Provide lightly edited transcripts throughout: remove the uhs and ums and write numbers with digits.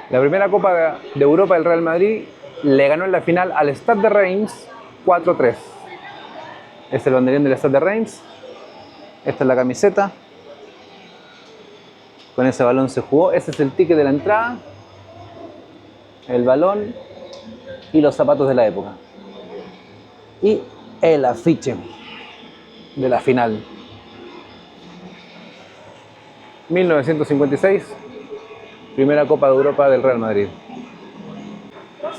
La primera Copa de Europa del Real Madrid le ganó en la final al Stade de Reims 4-3. Es el banderín del Stade de Reims. Esta es la camiseta. Con ese balón se jugó. Ese es el ticket de la entrada. El balón y los zapatos de la época. Y el afiche de la final. 1956, primera Copa de Europa del Real Madrid.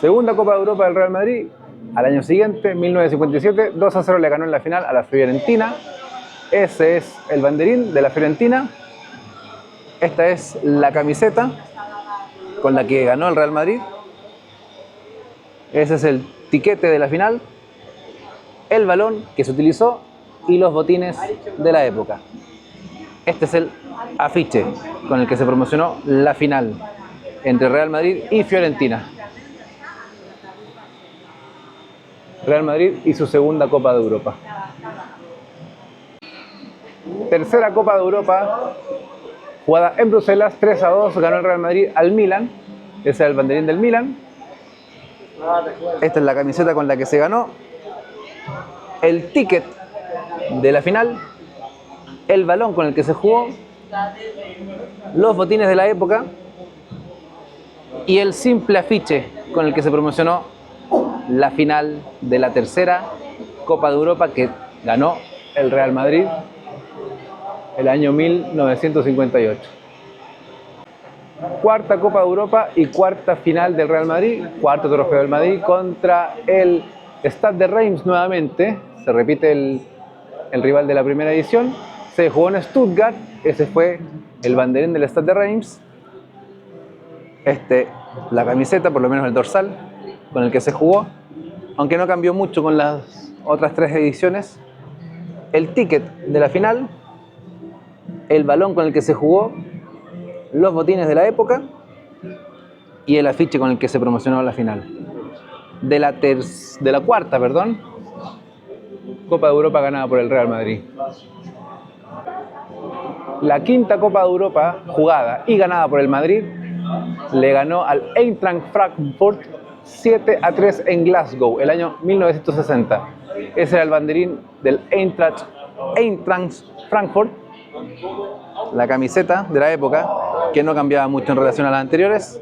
Segunda Copa de Europa del Real Madrid, al año siguiente, 1957, 2-0 le ganó en la final a la Fiorentina. Ese es el banderín de la Fiorentina. Esta es la camiseta con la que ganó el Real Madrid. Ese es el tiquete de la final, el balón que se utilizó y los botines de la época. Este es el afiche con el que se promocionó la final entre Real Madrid y Fiorentina. Real Madrid y su segunda Copa de Europa. Tercera Copa de Europa, jugada en Bruselas, 3-2, ganó el Real Madrid al Milan. Ese es el banderín del Milan. Esta es la camiseta con la que se ganó. El ticket de la final, el balón con el que se jugó, los botines de la época y el simple afiche con el que se promocionó la final de la tercera Copa de Europa que ganó el Real Madrid el año 1958. Cuarta Copa de Europa y cuarta final del Real Madrid, cuarto trofeo del Madrid contra el Stade de Reims nuevamente. Se repite el rival de la primera edición. Se jugó en Stuttgart, ese fue el banderín del Stade de Reims. La camiseta, por lo menos el dorsal, con el que se jugó, aunque no cambió mucho con las otras tres ediciones. El ticket de la final, el balón con el que se jugó, los botines de la época y el afiche con el que se promocionó la final. De la cuarta, Copa de Europa ganada por el Real Madrid. La quinta Copa de Europa jugada y ganada por el Madrid le ganó al Eintracht Frankfurt 7-3 en Glasgow, el año 1960. Ese era el banderín del Eintracht Frankfurt, la camiseta de la época, que no cambiaba mucho en relación a las anteriores.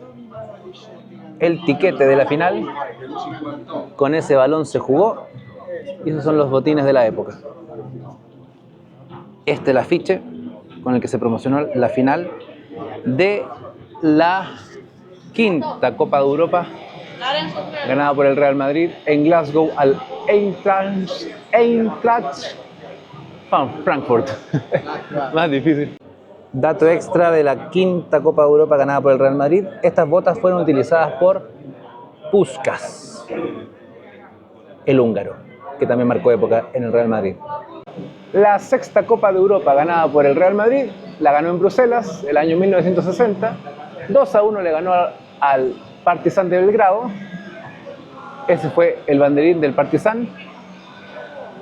El tiquete de la final, con ese balón se jugó, y esos son los botines de la época. Este es el afiche con el que se promocionó la final de la quinta Copa de Europa ganada por el Real Madrid en Glasgow al Eintracht Frankfurt. Más difícil. Dato extra de la quinta Copa de Europa ganada por el Real Madrid: estas botas fueron utilizadas por Puskás, el húngaro, que también marcó época en el Real Madrid. La sexta Copa de Europa ganada por el Real Madrid la ganó en Bruselas el año 1960. 2-1 le ganó al Partizan de Belgrado. Ese fue el banderín del Partizan.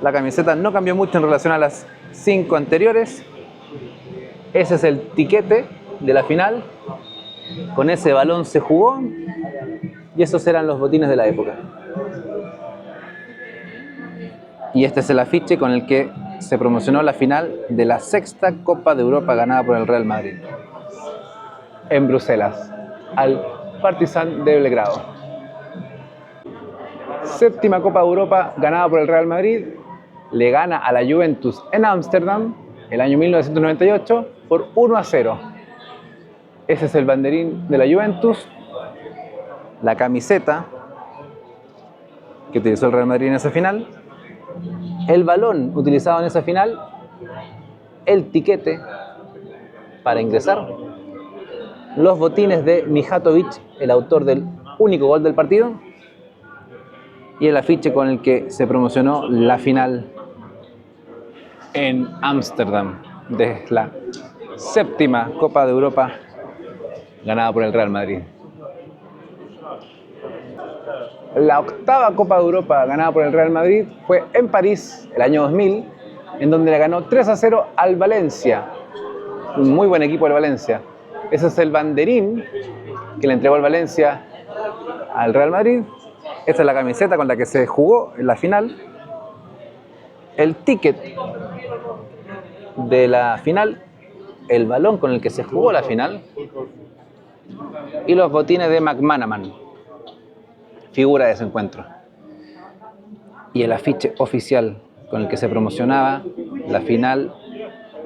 La camiseta no cambió mucho en relación a las 5 anteriores. Ese es el tiquete de la final. Con ese balón se jugó y esos eran los botines de la época. Y este es el afiche con el que se promocionó la final de la sexta Copa de Europa ganada por el Real Madrid en Bruselas al Partizan de Belgrado. Séptima Copa de Europa ganada por el Real Madrid, le gana a la Juventus en Ámsterdam el año 1998 por 1-0. Ese es el banderín de la Juventus, la camiseta que utilizó el Real Madrid en esa final, el balón utilizado en esa final, el tiquete para ingresar, los botines de Mijatovic, el autor del único gol del partido, y el afiche con el que se promocionó la final en Ámsterdam de la séptima Copa de Europa ganada por el Real Madrid. La octava Copa de Europa ganada por el Real Madrid fue en París el año 2000, en donde le ganó 3-0 al Valencia, un muy buen equipo del Valencia. Ese es el banderín que le entregó el Valencia al Real Madrid. Esta es la camiseta con la que se jugó en la final. El ticket de la final, el balón con el que se jugó la final y los botines de McManaman, figura de ese encuentro. Y el afiche oficial con el que se promocionaba la final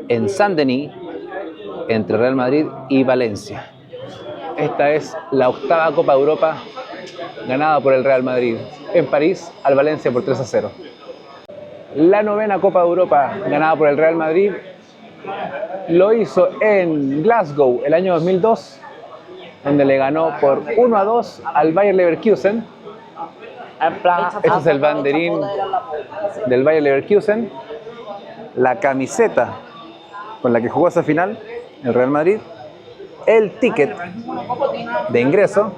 en Saint-Denis entre Real Madrid y Valencia. Esta es la octava Copa de Europa ganada por el Real Madrid en París al Valencia por 3-0. La novena Copa de Europa ganada por el Real Madrid lo hizo en Glasgow el año 2002, donde le ganó por 1-2 al Bayer Leverkusen. Este es el banderín del Bayer Leverkusen, la camiseta con la que jugó esa final el Real Madrid, el ticket de ingreso,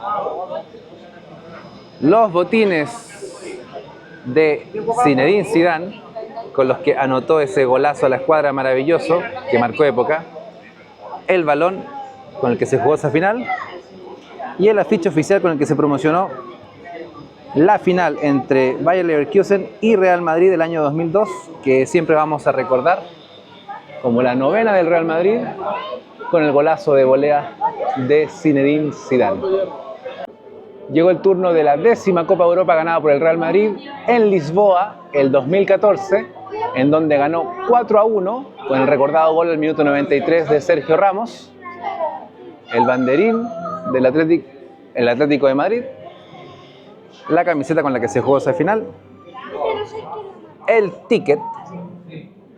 los botines de Zinedine Zidane, con los que anotó ese golazo a la escuadra maravilloso que marcó época, el balón con el que se jugó esa final y el afiche oficial con el que se promocionó la final entre Bayer Leverkusen y Real Madrid del año 2002, que siempre vamos a recordar como la novena del Real Madrid, con el golazo de volea de Zinedine Zidane. Llegó el turno de la décima Copa de Europa ganada por el Real Madrid en Lisboa el 2014, en donde ganó 4-1 con el recordado gol del minuto 93 de Sergio Ramos, el banderín del Atlético de Madrid, la camiseta con la que se jugó esa final, el ticket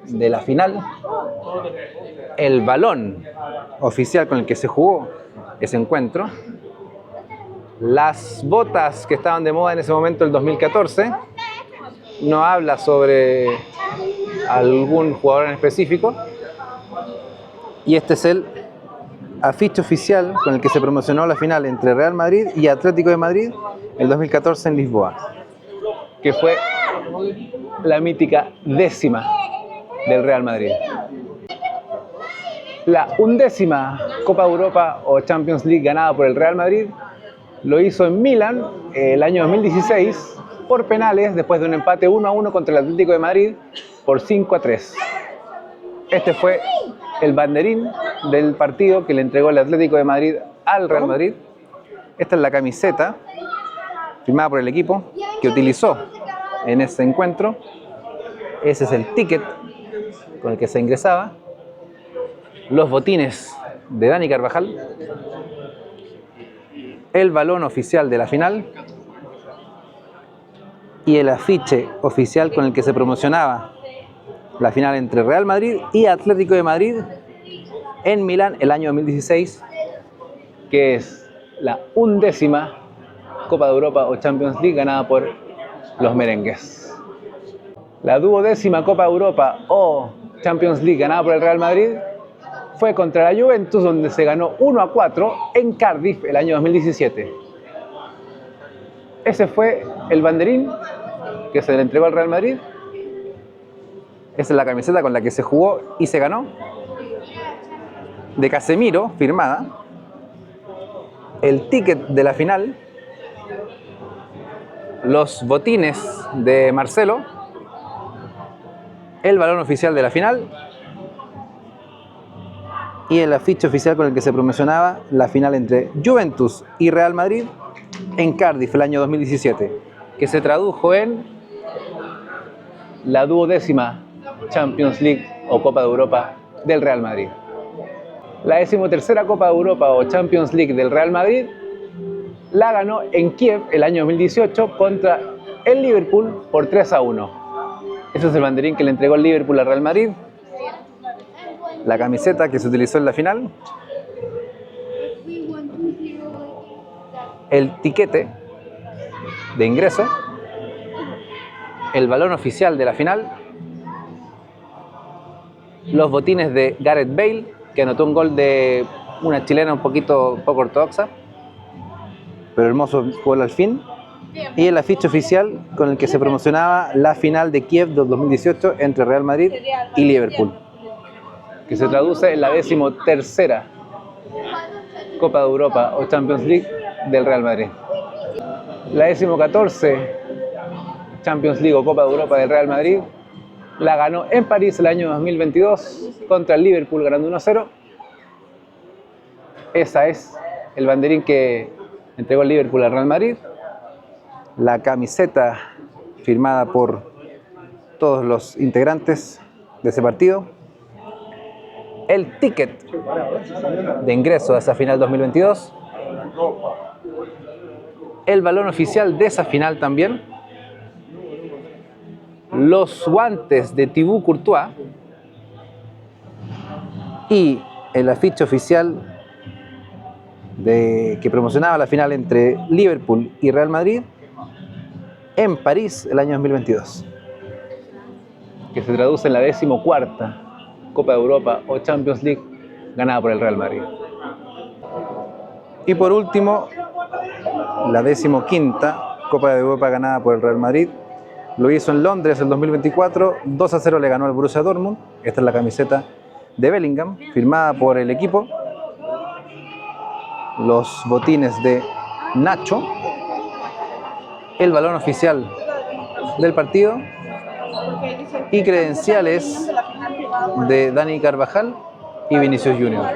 de la final, el balón oficial con el que se jugó ese encuentro, las botas que estaban de moda en ese momento, el 2014, no habla sobre algún jugador en específico, y este es el afiche oficial con el que se promocionó la final entre Real Madrid y Atlético de Madrid el 2014 en Lisboa, que fue la mítica décima del Real Madrid. La undécima Copa de Europa o Champions League ganada por el Real Madrid lo hizo en Milán el año 2016 por penales después de un empate 1-1 contra el Atlético de Madrid por 5-3. Este fue el banderín del partido que le entregó el Atlético de Madrid al Real Madrid. Esta es la camiseta firmada por el equipo que utilizó en ese encuentro. Ese es el ticket con el que se ingresaba. Los botines de Dani Carvajal, el balón oficial de la final y el afiche oficial con el que se promocionaba la final entre Real Madrid y Atlético de Madrid en Milán el año 2016, que es la undécima Copa de Europa o Champions League ganada por los merengues. La duodécima Copa de Europa o Champions League ganada por el Real Madrid fue contra la Juventus, donde se ganó 1-4 en Cardiff el año 2017. Ese fue el banderín que se le entregó al Real Madrid. Esa es la camiseta con la que se jugó y se ganó, de Casemiro, firmada. El ticket de la final, los botines de Marcelo, el balón oficial de la final y el afiche oficial con el que se promocionaba la final entre Juventus y Real Madrid en Cardiff el año 2017, que se tradujo en la duodécima Champions League o Copa de Europa del Real Madrid. La 13ª Copa de Europa o Champions League del Real Madrid la ganó en Kiev el año 2018 contra el Liverpool por 3-1. Ese es el banderín que le entregó el Liverpool al Real Madrid, la camiseta que se utilizó en la final, el tiquete de ingreso, el balón oficial de la final, los botines de Gareth Bale, que anotó un gol de una chilena un poco ortodoxa, pero hermoso gol al fin, y el afiche oficial con el que se promocionaba la final de Kiev del 2018 entre Real Madrid y Liverpool, que se traduce en la 13ª Copa de Europa o Champions League del Real Madrid. La 14ª Champions League o Copa de Europa del Real Madrid la ganó en París el año 2022 contra el Liverpool, ganando 1-0. Esa es el banderín que entregó el Liverpool al Real Madrid. La camiseta firmada por todos los integrantes de ese partido. El ticket de ingreso a esa final 2022. El balón oficial de esa final también. Los guantes de Thibaut Courtois. Y el afiche oficial que promocionaba la final entre Liverpool y Real Madrid en París el año 2022, que se traduce en la 14ª Copa de Europa o Champions League ganada por el Real Madrid. Y por último, la 15ª Copa de Europa ganada por el Real Madrid. Lo hizo en Londres en 2024, 2-0 le ganó al Borussia Dortmund. Esta es la camiseta de Bellingham, firmada por el equipo. Los botines de Nacho, el balón oficial del partido y credenciales de Dani Carvajal y Vinicius Junior.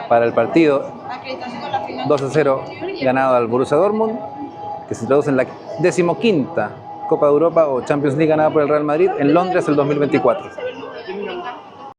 Para el partido 2-0 ganado al Borussia Dortmund, que se traduce en la 15ª Copa de Europa o Champions League ganada por el Real Madrid en Londres el 2024.